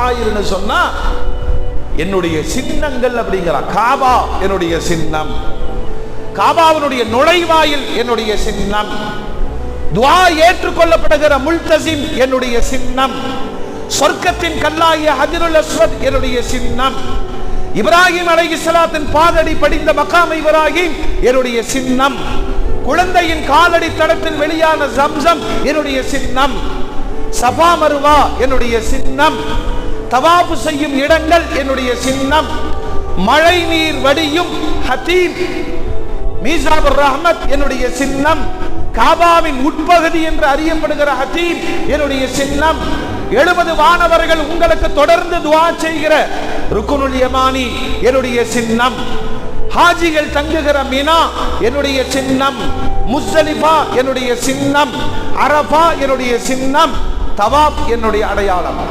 ஆயிருன்னு சொன்னா என்னுடைய சின்னங்கள் அப்படிங்கிறார். காபா என்னுடைய சின்னம், காபாவினுடைய நுழைவாயில் என்னுடைய சின்னம், துஆ ஏற்றுக்கொள்ளப்படுகிற முல்தஸிம் என்னுடைய சின்னம், சொர்க்கத்தின் கல்லாகிய ஹஜ்ருல் அஸ்வத் என்னுடைய சின்னம், இப்ராஹிம் அலைஹிஸ்ஸலாத்தின் பாதடி படிந்த மகாம் இப்ராஹிம் என்னுடைய சின்னம், குழந்தையின் காலடி தடத்தில் வெளியான ஜம்சம் என்னுடைய சின்னம், சஃபா மர்வா என்னுடைய சின்னம், தவாஃப் செய்யும் இடங்கள் என்னுடைய சின்னம், மழை நீர் வடியும் ஹதீம் மீசாபுர் ரஹ்மத் என்னுடைய சின்னம், காபாவின் உட்பகுதி என்று அறியப்படுகிற ஹதீம் என்னுடைய சின்னம், 70 வானவர்கள் உங்களுக்கு தொடர்ந்து துஆ செய்கிற ருக்குனுல் யமானி என்னுடைய சின்னம், ஹாஜிகள் தங்குகிற மினா என்னுடைய சின்னம், முஸ்தலிஃபா என்னுடைய சின்னம், அரஃபா என்னுடைய சின்னம், தவாப் என்னுடைய அடையாளம்.